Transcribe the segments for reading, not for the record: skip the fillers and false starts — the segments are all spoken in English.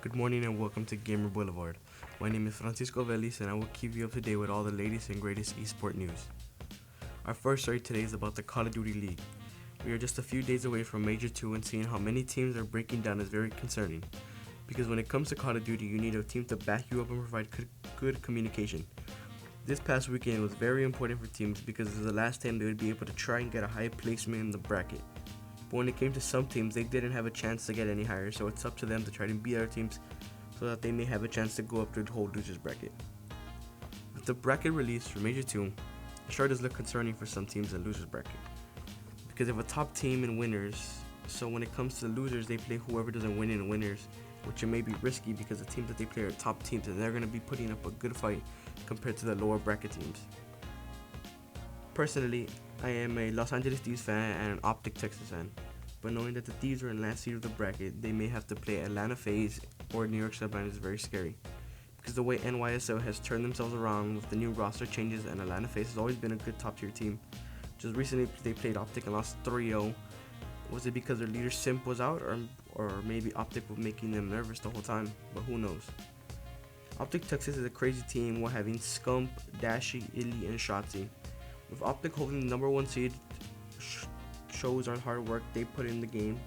Good morning and welcome to Gamer Boulevard. My name is Francisco Veliz and I will keep you up to date with all the latest and greatest esport news. Our first story today is about the Call of Duty League. We are just a few days away from Major 2 and seeing how many teams are breaking down is very concerning. Because when it comes to Call of Duty, you need a team to back you up and provide good communication. This past weekend was very important for teams because it was the last time they would be able to try and get a high placement in the bracket. But when it came to some teams, they didn't have a chance to get any higher, so it's up to them to try to beat other teams so that they may have a chance to go up to the whole losers bracket. With the bracket released for Major 2, it sure does look concerning for some teams in losers bracket. Because they have a top team in winners, so when it comes to the losers, they play whoever doesn't win in winners, which it may be risky because the teams that they play are top teams and they're going to be putting up a good fight compared to the lower bracket teams. Personally, I am a Los Angeles Thieves fan and an Optic Texas fan, but knowing that the Thieves are in last seed of the bracket, they may have to play Atlanta FaZe or New York Subliners is very scary. Because the way NYSL has turned themselves around with the new roster changes and Atlanta FaZe has always been a good top tier team. Just recently they played Optic and lost 3-0. Was it because their leader Simp was out or maybe Optic was making them nervous the whole time, but who knows. Optic Texas is a crazy team while having Scump, Dashi, Illy, and Shotzi. With Optic holding the number 1 seed, shows our hard work they put in the game,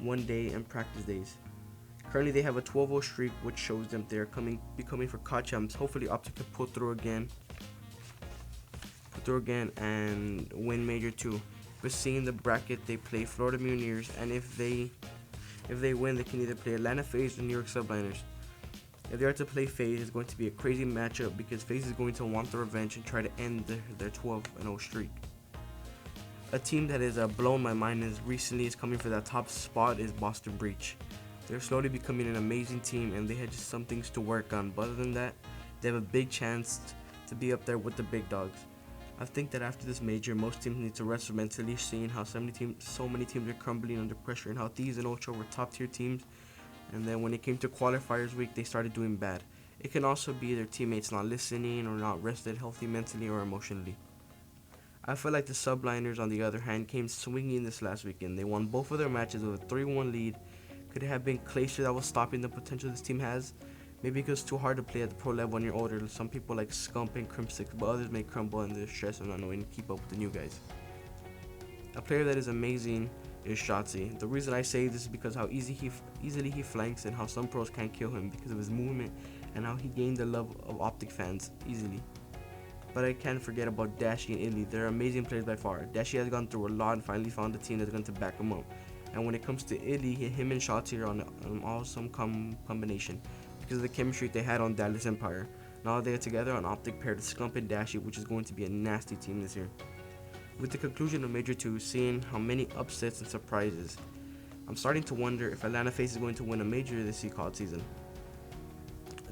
one day and practice days. Currently they have a 12-0 streak which shows them they're becoming for COD champs. Hopefully Optic can pull through again and win Major 2. But seeing the bracket, they play Florida Mutineers, and if they win, they can either play Atlanta FaZe or New York Subliners. If they are to play FaZe, it's going to be a crazy matchup because FaZe is going to want the revenge and try to end their 12-0 streak. A team that has blown my mind is recently coming for that top spot is Boston Breach. They're slowly becoming an amazing team and they had just some things to work on, but other than that, they have a big chance to be up there with the big dogs. I think that after this major, most teams need to rest mentally, seeing how so many teams are crumbling under pressure and how Thieves and Ultra were top tier teams, and then when it came to qualifiers week, they started doing bad. It can also be their teammates not listening or not rested healthy mentally or emotionally. I feel like the Subliners, on the other hand, came swinging this last weekend. They won both of their matches with a 3-1 lead. Could it have been Glacier that was stopping the potential this team has? Maybe because it's too hard to play at the pro level when you're older. Some people like Scump and Crimsix, but others may crumble under the stress of not knowing to keep up with the new guys. A player that is amazing is Shotzi. The reason I say this is because how easily he flanks and how some pros can't kill him because of his movement and how he gained the love of Optic fans easily. But I can't forget about Dashi and Illy. They're amazing players by far. Dashi has gone through a lot and finally found a team that's going to back him up. And when it comes to Illy, him and Shotzi are on an awesome combination because of the chemistry they had on Dallas Empire. Now they're together on Optic paired with Scump and Dashi, which is going to be a nasty team this year. With the conclusion of Major 2, seeing how many upsets and surprises, I'm starting to wonder if Atlanta FaZe is going to win a major this COD season.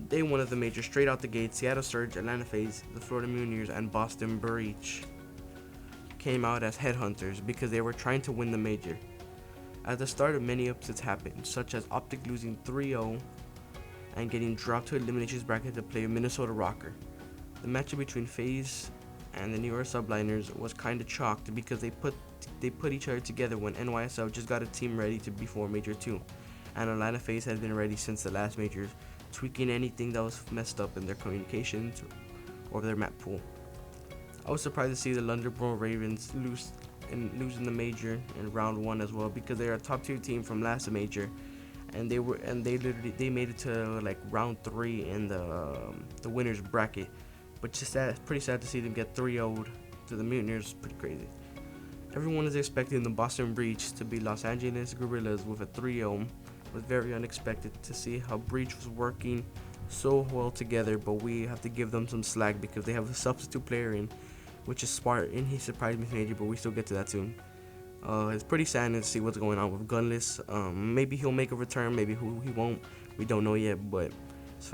Day 1 of the major, straight out the gate, Seattle Surge, Atlanta FaZe, the Florida Mutineers, and Boston Breach came out as headhunters because they were trying to win the major. At the start, many upsets happened, such as Optic losing 3-0 and getting dropped to eliminations bracket to play Minnesota Rocker. The matchup between FaZe and the New York Subliners was kinda chalked because they put each other together when NYSL just got a team ready before Major 2, and Atlanta FaZe had been ready since the last majors, tweaking anything that was messed up in their communications or their map pool. I was surprised to see the Londonborough Ravens losing the major in round 1 as well because they are a top tier team from last major, and they made it to like round 3 in the winners bracket. But just pretty sad to see them get 3-0'd to the Mutineers. Pretty crazy. Everyone is expecting the Boston Breach to beat Los Angeles Guerrillas with a 3-0. It was very unexpected to see how Breach was working so well together, but we have to give them some slack because they have a substitute player in, which is Spartan. He surprised me major, but we still get to that soon. It's pretty sad to see what's going on with Gunless. Maybe he'll make a return, maybe he won't. We don't know yet, but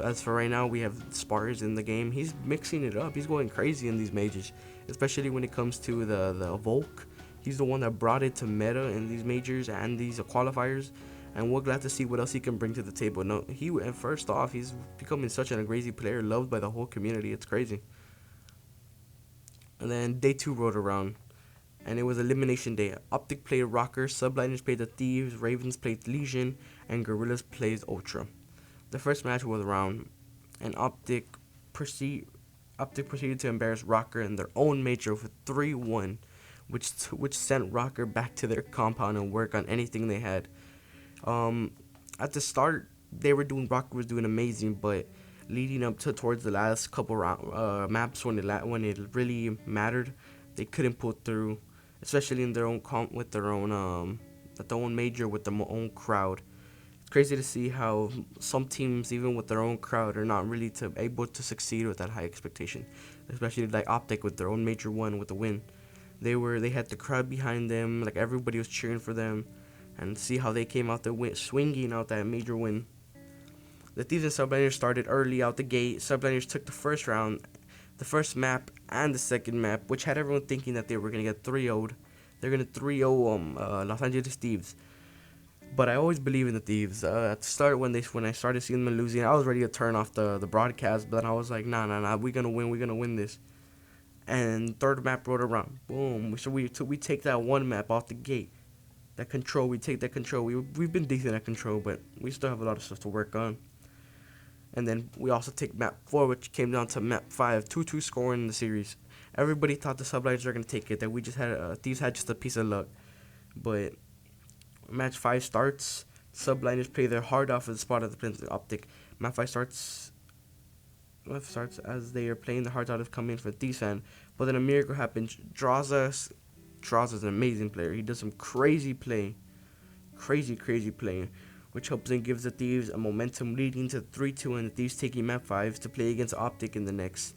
as for right now, we have Spartans in the game. He's mixing it up. He's going crazy in these majors, especially when it comes to the Volk. He's the one that brought it to meta in these majors and these qualifiers, and we're glad to see what else he can bring to the table. No, and first off, he's becoming such a crazy player, loved by the whole community. It's crazy. And then day 2 rolled around, and it was elimination day. Optic played Rocker, Subliners played the Thieves, Ravens played Legion, and Gorillas played Ultra. The first match was around, and Optic proceeded to embarrass Rocker in their own major with 3-1, which sent Rocker back to their compound and work on anything they had. Um, at the start, Rocker was doing amazing, but leading up to towards the last couple maps when it really mattered, they couldn't pull through, especially in their own at their own major with their own crowd. It's crazy to see how some teams, even with their own crowd, are not really able to succeed with that high expectation. Especially like Optic with their own major one with the win. They had the crowd behind them, like everybody was cheering for them, and see how they came out swinging out that major win. The Thieves and Subliners started early out the gate. Subliners took the first round, the first map, and the second map, which had everyone thinking that they were gonna get 3-0'd. They're gonna 3-0 Los Angeles Thieves. But I always believe in the Thieves. At the start, when I started seeing them losing, I was ready to turn off the broadcast. But I was like, nah, we're gonna win this. And third map rolled around, boom. So we take that one map off the gate. That control, we take that control. We've been decent at control, but we still have a lot of stuff to work on. And then we also take map 4, which came down to map 5, 2-2 scoring in the series. Everybody thought the Subliners were gonna take it. That we just had Thieves had just a piece of luck, but match 5 starts. Subliners play their heart off at the spot of the Optic. Map 5 starts as they are playing the heart out of coming for Thieves fan. But then a miracle happens. Draza's an amazing player. He does some crazy play, which helps and gives the Thieves a momentum leading to 3-2, and the Thieves taking map 5 to play against Optic in the next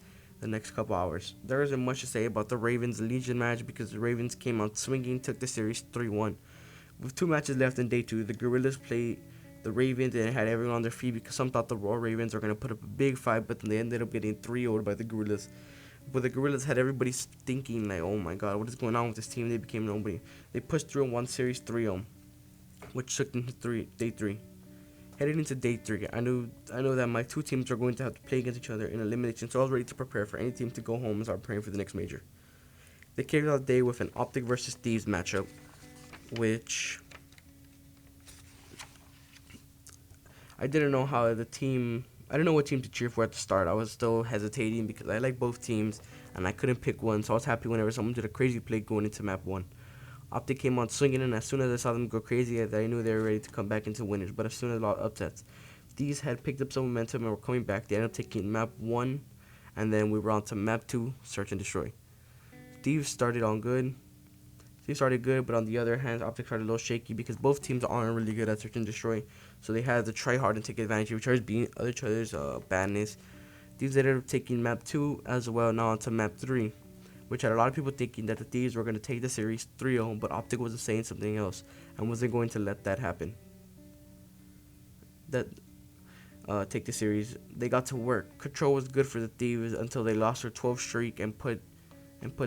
couple hours. There isn't much to say about the Ravens Legion match because the Ravens came out swinging, took the series 3-1. With 2 matches left in day 2, the Guerrillas played the Ravens and had everyone on their feet because some thought the Raw Ravens were going to put up a big fight, but then they ended up getting 3-0'd by the Guerrillas. But the Guerrillas had everybody thinking like, oh my god, what is going on with this team? They became nobody. They pushed through and won series 3-0, which took them to day 3. Heading into day 3, I know that my 2 teams are going to have to play against each other in elimination, so I was ready to prepare for any team to go home and start preparing for the next major. They carried out the day with an Optic versus Thieves matchup, which I didn't know what team to cheer for at the start. I was still hesitating because I like both teams and I couldn't pick one, so I was happy whenever someone did a crazy play going into map 1. Optic came on swinging, and as soon as I saw them go crazy, I knew they were ready to come back into winners. But as soon as a lot of upsets, these had picked up some momentum and were coming back. They ended up taking map 1, and then we were on to map 2, search and destroy. Thieves started good, but on the other hand, Optic started a little shaky because both teams aren't really good at search and destroy. So they had to try hard and take advantage of each other's badness. Thieves ended up taking map 2 as well, now onto map 3, which had a lot of people thinking that the Thieves were going to take the series 3-0, but Optic was saying something else and wasn't going to let that happen. Take the series. They got to work. Control was good for the Thieves until they lost their 12 streak and put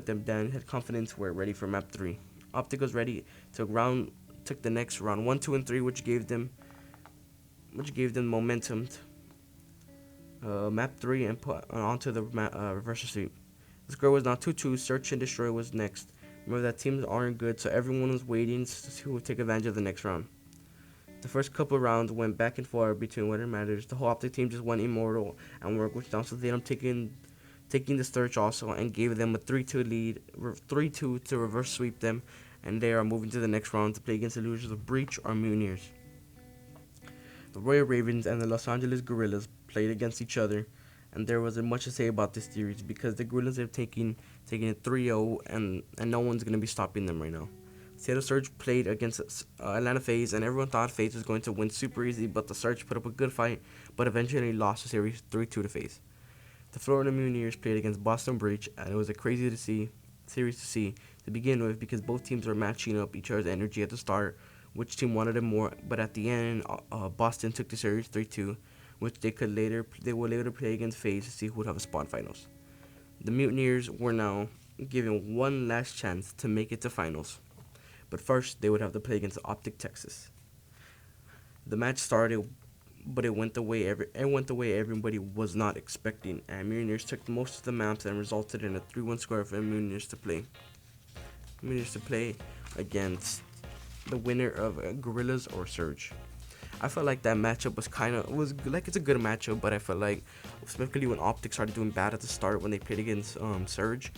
them down. Had confidence, were ready for map 3. Optic was ready, took the next round 1, 2, and 3, which gave them momentum. Map 3 and put onto the reverse sweep. The score was now 2-2. Search and destroy was next. Remember that teams aren't good, so everyone was waiting to see who would take advantage of the next round. The first couple rounds went back and forth between winner matters. The whole Optic team just went immortal and were going down, so they ended up taking the search also and gave them a 3-2 lead, 3-2 to reverse sweep them, and they are moving to the next round to play against the losers of Breach or Mutineers. The Royal Ravens and the Los Angeles Guerrillas played against each other, and there wasn't much to say about this series because the Guerrillas have taken it 3-0, and no one's going to be stopping them right now. Seattle Surge played against Atlanta FaZe, and everyone thought FaZe was going to win super easy, but the Surge put up a good fight, but eventually lost the series 3-2 to FaZe. The Florida Mutineers played against Boston Breach, and it was a crazy series to see to begin with because both teams were matching up each other's energy at the start, which team wanted it more, but at the end, Boston took the series 3-2, which they would later play against FaZe to see who would have a spot finals. The Mutineers were now given one last chance to make it to finals, but first they would have to play against Optic Texas. The match started, but it went the way everybody was not expecting, and Mutineers took most of the maps and resulted in a 3-1 score for Mutineers to play. Against the winner of Guerrillas or Surge. I felt like that matchup it's a good matchup, but I felt like, especially when Optic started doing bad at the start when they played against Surge,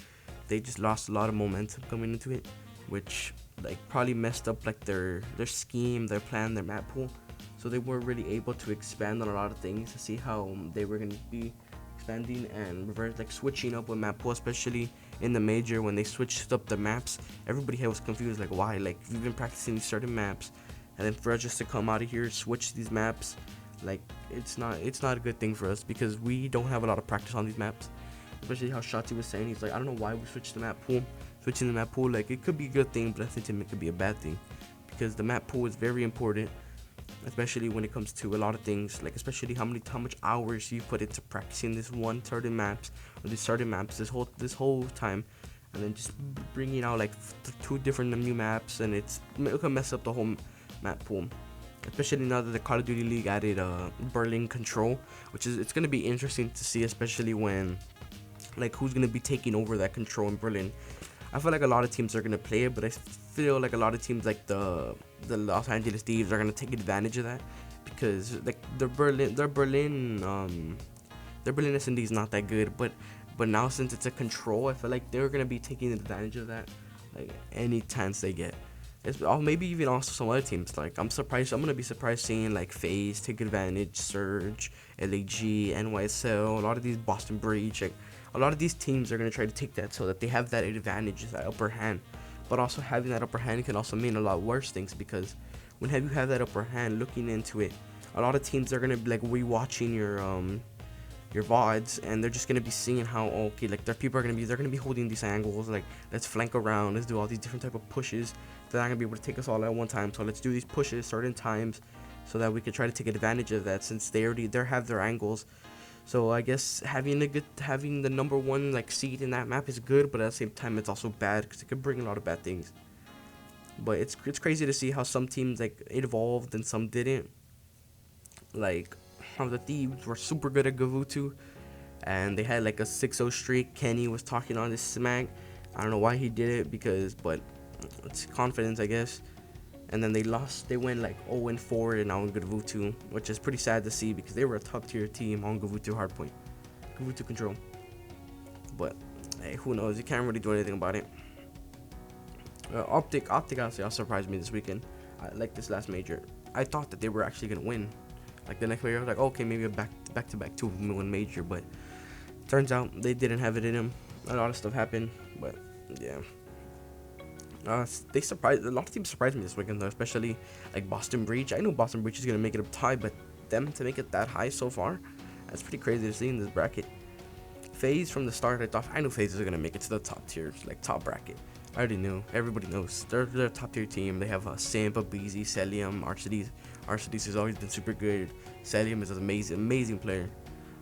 they just lost a lot of momentum coming into it, which like probably messed up like their scheme, their plan, their map pool. So they weren't really able to expand on a lot of things to see how they were gonna be expanding and reverse like switching up with map pool, especially in the major when they switched up the maps. Everybody was confused, like why? Like we've been practicing these certain maps, and then for us just to come out of here switch these maps, like it's not a good thing for us because we don't have a lot of practice on these maps. Especially how Shotzi was saying, he's like, I don't know why we switched the map pool. Switching the map pool, like it could be a good thing, but I think it could be a bad thing because the map pool is very important, especially when it comes to a lot of things, like especially how much hours you put into practicing this one certain maps or these certain maps this whole time, and then just bringing out like two different new maps, and it can mess up the whole map pool. Especially now that the Call of Duty League added Berlin Control, which is it's gonna be interesting to see, especially when like who's gonna be taking over that control in Berlin. I feel like a lot of teams are gonna play it, but I feel like a lot of teams like the Los Angeles Thieves are gonna take advantage of that because like their Berlin S&D is not that good, but now since it's a control, I feel like they're gonna be taking advantage of that like any chance they get. Maybe even also some other teams. Like I'm gonna be surprised seeing like FaZe take advantage, Surge, LAG, NYSL, a lot of these Boston Breach, like a lot of these teams are going to try to take that so that they have that advantage, that upper hand. But also having that upper hand can also mean a lot worse things because when you have that upper hand, looking into it, a lot of teams are going to be like rewatching your VODs, and they're just going to be seeing how, okay, like they're going to be holding these angles, like let's flank around, let's do all these different type of pushes. They're not going to be able to take us all at one time, so let's do these pushes certain times so that we can try to take advantage of that since they have their angles. So I guess having the number one like seed in that map is good, but at the same time it's also bad because it could bring a lot of bad things. But it's crazy to see how some teams like evolved and some didn't. Like how the Thieves were super good at Gavutu, and they had like a 6-0 streak. Kenny was talking on this smack. I don't know why he did it but it's confidence, I guess. And then they lost. They went like 0-4 and now on Gavutu, which is pretty sad to see because they were a top tier team on Gavutu Hardpoint, Gavutu Control. But hey, who knows? You can't really do anything about it. Optic honestly surprised me this weekend. Like this last major, I thought that they were actually gonna win. Like the next major, I was like, okay, maybe a back to back 2-1 major, but turns out they didn't have it in them. A lot of stuff happened, but yeah. A lot of teams surprised me this weekend though, especially like Boston Breach. I know Boston Breach is gonna make it up high, but them to make it that high so far, that's pretty crazy to see in this bracket. FaZe from the start, I knew FaZe was gonna make it to the top tier, like top bracket. I already knew. Everybody knows they're a top tier team. They have Simp, Abizi, Celium, Arcides. Arcides has always been super good. Celium is an amazing player.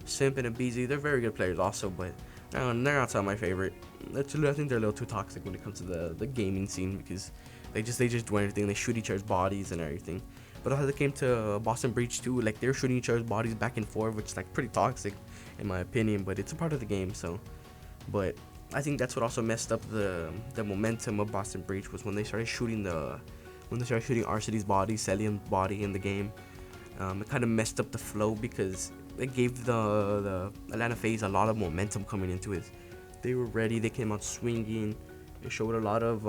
Simp and Abizi, they're very good players also, but they're not some of my favorite. I think they're a little too toxic when it comes to the gaming scene because they just do anything. They shoot each other's bodies and everything. But as it came to Boston Breach too, like they were shooting each other's bodies back and forth, which is like pretty toxic in my opinion. But it's a part of the game, so. But I think that's what also messed up the momentum of Boston Breach was when they started shooting Arcides' body, Celium's body in the game. It kind of messed up the flow because it gave the Atlanta FaZe a lot of momentum coming into it. They were ready. They came out swinging. It showed a lot of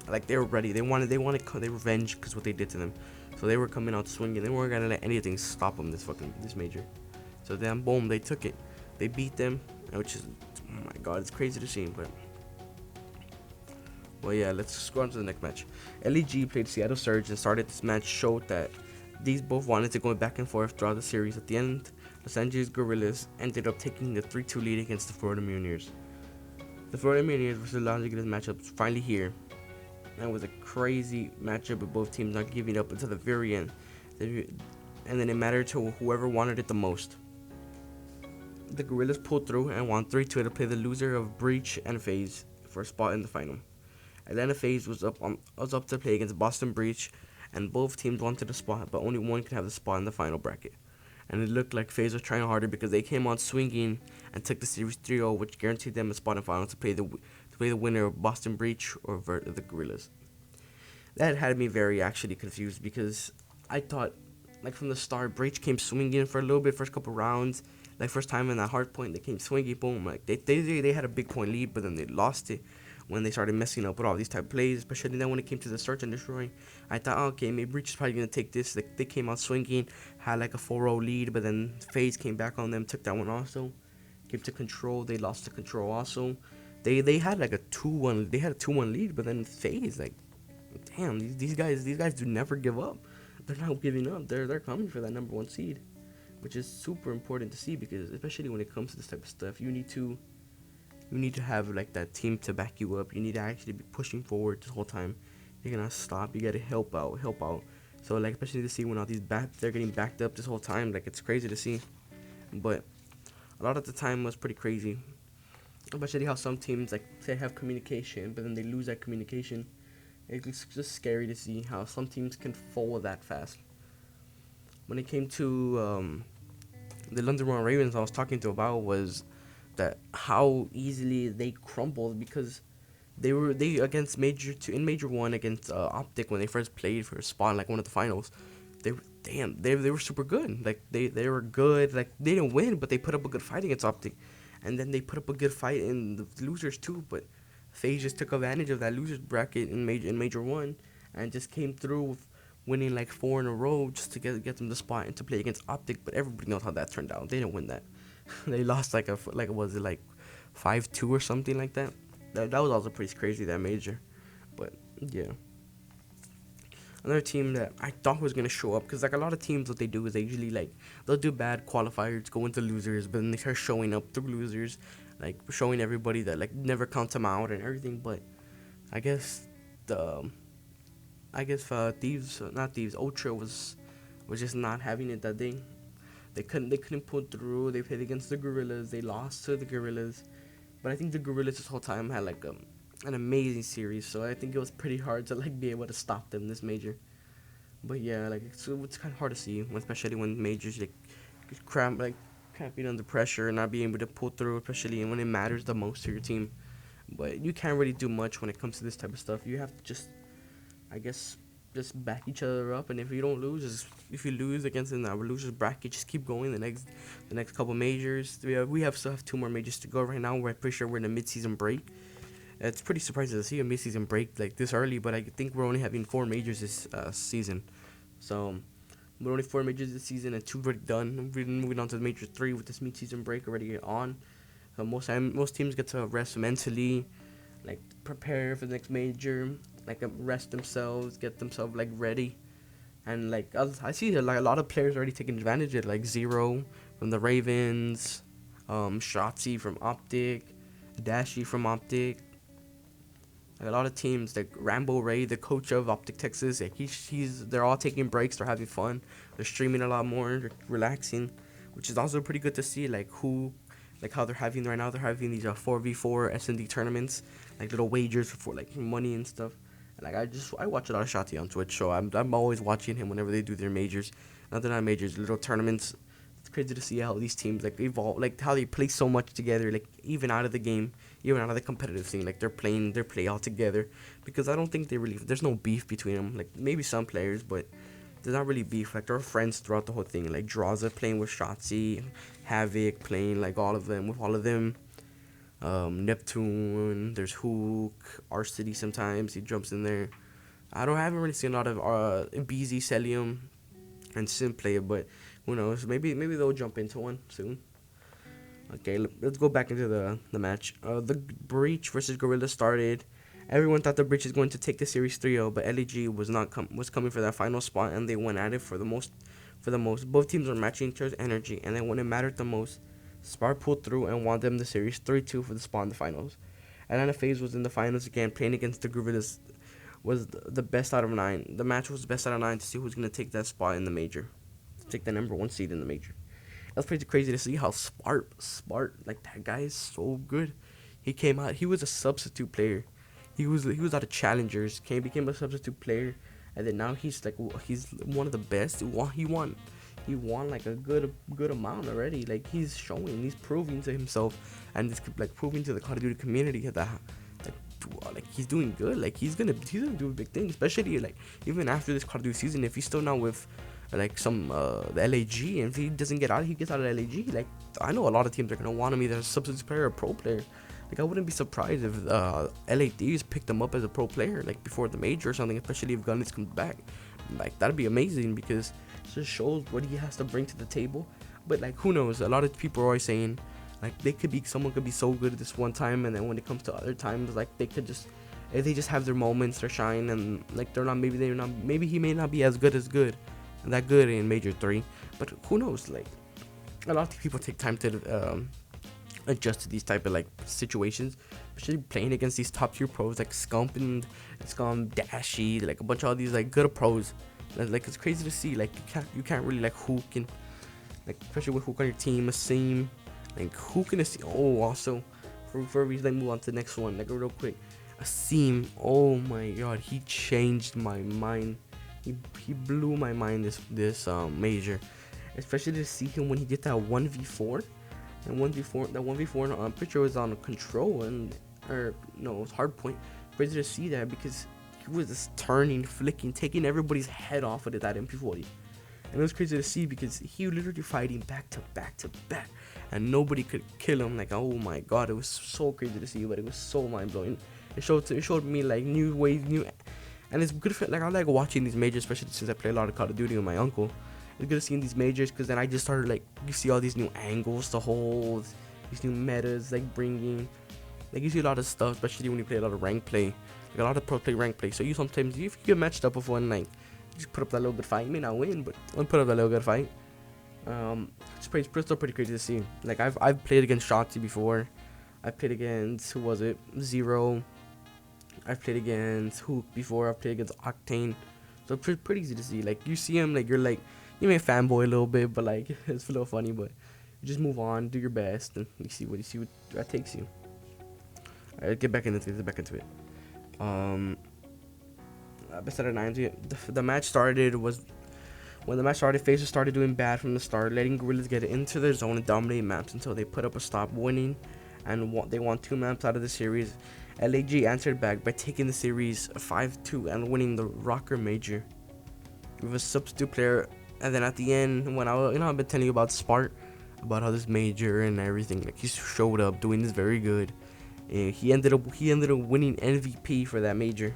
like they were ready. They wanted revenge because what they did to them. So they were coming out swinging. They weren't gonna let anything stop them this major. So then boom, they took it. They beat them, which is, oh my god, it's crazy to see. But well, yeah, let's go on to the next match. LEG played Seattle Surge and started this match. Showed that these both wanted to go back and forth throughout the series. At the end, Los Angeles Guerrillas ended up taking the 3-2 lead against the Florida Mutineers. The Florida Mutineers versus Los Angeles matchup is finally here. And it was a crazy matchup with both teams not giving up until the very end. And then it mattered to whoever wanted it the most. The Guerrillas pulled through and won 3-2 to play the loser of Breach and FaZe for a spot in the final. Atlanta FaZe was up to play against Boston Breach, and both teams wanted a spot, but only one could have the spot in the final bracket. And it looked like FaZe was trying harder because they came on swinging and took the series 3-0, which guaranteed them a spot in the final to play the winner of Boston Breach or the Guerrillas. That had me very actually confused because I thought like from the start, Breach came swinging in for a little bit, first couple rounds. Like first time in that hard point, they came swinging, boom. Like they had a big point lead, but then they lost it when they started messing up with all these type of plays, especially then when it came to the search and destroy. I thought, okay, maybe Breach is probably gonna take this. Like they came out swinging, had like a 4-0 lead, but then FaZe came back on them, took that one also. Came to control, they lost to control also. They had like a 2-1, they had a 2-1 lead, but then FaZe, like, damn, these guys do never give up. They're not giving up. They're coming for that number 1 seed, which is super important to see, because especially when it comes to this type of stuff, you need to have like that team to back you up. You need to actually be pushing forward this whole time. You cannot stop. You gotta help out. So like, especially to see when all these they're getting backed up this whole time, like it's crazy to see. But a lot of the time was pretty crazy. Especially how some teams, like, say have communication, but then they lose that communication. It's just scary to see how some teams can fold that fast. When it came to the London Royal Ravens, I was talking to about was that how easily they crumbled, because they against Major 1 against Optic, when they first played for a spot in, like, one of the finals. They were super good. Like they were good. Like they didn't win, but they put up a good fight against Optic, and then they put up a good fight in the losers too. But FaZe just took advantage of that losers bracket in Major 1, and just came through with winning like 4 in a row just to get them the spot and to play against Optic. But everybody knows how that turned out. They didn't win that. They lost like was it like 5-2 or something like that. That was also pretty crazy, that major. But yeah. Another team that I thought was gonna show up, because like a lot of teams, what they do is they usually like they'll do bad qualifiers, go into losers, but then they start showing up through losers, like showing everybody that like never count them out and everything. But I guess Ultra was just not having it that day. They couldn't pull through. They played against the Gorillas. They lost to the Gorillas, but I think the Gorillas this whole time had like an amazing series, so I think it was pretty hard to like be able to stop them this major. But yeah, like it's kind of hard to see, especially when majors like cramping under pressure and not being able to pull through, especially when it matters the most to your team. But you can't really do much when it comes to this type of stuff. You have to just, I guess, just back each other up, and if you don't lose, if you lose against in our losers bracket, just keep going the next couple majors. We still have 2 more majors to go right now. We're pretty sure we're in a mid-season break. It's pretty surprising to see a mid-season break like this early, but I think we're only having 4 majors this season. So we're only 4 majors this season, and 2 already done. We're moving on to the major 3 with this mid-season break already on. So most teams get to rest mentally, like prepare for the next major, like rest themselves, get themselves like ready. And like I see like a lot of players already taking advantage of it, like Zero from the Ravens, Shotzi from Optic, Dashi from Optic. Like a lot of teams, like Rambo Ray, the coach of Optic Texas, like they're all taking breaks, they're having fun, they're streaming a lot more, they're relaxing, which is also pretty good to see. Like how they're having right now, they're having these 4v4 S&D tournaments, like little wagers for like money and stuff. And like I watch a lot of Shotzi on Twitch, so I'm always watching him whenever they do their majors. Not they're not majors, little tournaments. It's crazy to see how these teams like evolve, like how they play so much together, like even out of the game, even out of the competitive scene, like they play all together. Because I don't think there's no beef between them. Like maybe some players, but there's not really beef. Like they're friends throughout the whole thing. Like Draza playing with Shotzi, Havoc playing like all of them. Neptune, there's Hook, R City sometimes he jumps in there. Haven't really seen a lot of BZ, Celium, and Sim play it, but who knows? Maybe they'll jump into one soon. Okay, let's go back into the match. The Breach versus Gorilla started. Everyone thought the Breach was going to take the series 3-0, but LEG was coming for that final spot, and they went at it for the most. Both teams were matching each other's energy, and then when it mattered the most, Spark pulled through and won them the series 3-2 for the spot in the finals. Atlanta FaZe was in the finals again, playing against the Gorillas. Was the best out of 9. The match was the best out of 9 to see who's going to take that spot in the major, to take the number 1 seed in the major. That's pretty crazy to see how Spark, like that guy is so good. He came out. He was a substitute player. He was out of challengers. Became a substitute player, and then now he's one of the best. He won like a good amount already. Like he's proving to himself, and it's like proving to the Call of Duty community that like he's doing good. Like he's gonna do big things, especially like even after this Call of Duty season. If he's still not with like some the LAG, and if he doesn't get out, he gets out of LAG. Like I know a lot of teams are gonna want him either as a substitute player or pro player. Like I wouldn't be surprised if LA Thieves picked him up as a pro player like before the major or something, especially if Gunnis comes back. Like that'd be amazing because it just shows what he has to bring to the table. But like who knows? A lot of people are always saying like someone could be so good this one time, and then when it comes to other times, like they could just if they just have their moments, their shine, and like maybe he may not be as good and that good in Major 3, but who knows? Like a lot of people take time to adjust to these type of like situations, especially playing against these top tier pros like Scump and Dashy, like a bunch of all these like good pros. Like it's crazy to see. Like you can't really like hook and like especially with hook on your team, a seam, like who can see. Oh, also for we like move on to the next one, like real quick, a seam. Oh my god, he changed my mind. He blew my mind this major, especially to see him when he did that 1v4. And 1v4, I'm pretty sure it was on control it was hard point. Crazy to see that because he was just turning, flicking, taking everybody's head off with that MP40. And it was crazy to see because he was literally fighting back to back to back, and nobody could kill him. Like oh my god, it was so crazy to see, but it was so mind blowing. It showed me like new ways, and it's good for like I like watching these majors, especially since I play a lot of Call of Duty with my uncle. It's good seeing these majors because then I just started like you see all these new angles to hold, these new metas like bringing, like you see a lot of stuff, especially when you play a lot of rank play, like a lot of pro play rank play. So you sometimes if you get matched up with one, like you just put up that little good fight. You may not win, but I'll put up that little good fight. It's still pretty crazy to see. Like I've played against Shotzi before. I played against who was it? Zero. I've played against Hook before. I've played against Octane. So pretty easy to see. Like you see him, like you're like. You may fanboy a little bit, but like it's a little funny. But you just move on, do your best, and you see what that takes you. Alright, get back into it. Best out of 9. The match started FaZe started doing bad from the start, letting Gorillas get into their zone and dominate maps until they put up a stop, winning, and they won 2 maps out of the series. LAG answered back by taking the series 5-2 and winning the Rocker Major with a substitute player. And then at the end, when I've been telling you about Spart, about how this major and everything, like he showed up doing this very good. He ended up winning MVP for that major,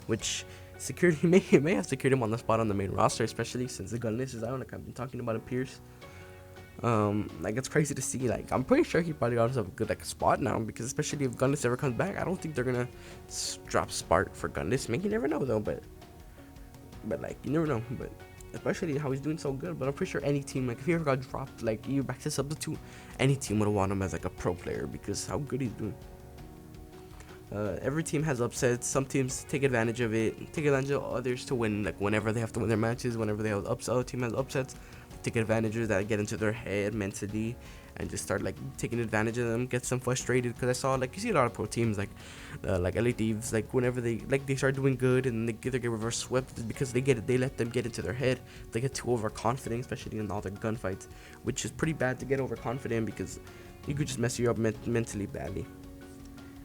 which he may have secured him on the spot on the main roster, especially since the gun list is out. Like I've been talking about it, Pierce. Like it's crazy to see. Like I'm pretty sure he probably got himself a good like spot now, because especially if Gunless ever comes back, I don't think they're gonna drop Spart for Gunless. Maybe you never know though, but like you never know. But especially how he's doing so good. But I'm pretty sure any team, like if he ever got dropped, like you back to substitute, any team would want him as like a pro player because how good he's doing. Every team has upsets. Some teams take advantage of it, take advantage of others to win. Like whenever they have to win their matches, whenever they have upsets, other team has upsets, take advantage of that, get into their head mentally, and just start like taking advantage of them, get them frustrated. Because I saw like you see a lot of pro teams like LA Thieves, like whenever they start doing good and they get reverse swept because they let them get into their head. They get too overconfident, especially in all their gunfights, which is pretty bad to get overconfident because you could just mess you up mentally badly.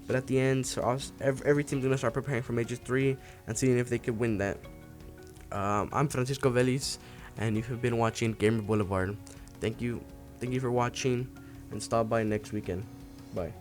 But at the end, so every team's gonna start preparing for Major 3 and seeing if they could win that. I'm Francisco Veliz, and you have been watching Gamer Boulevard. Thank you for watching, and stop by next weekend. Bye.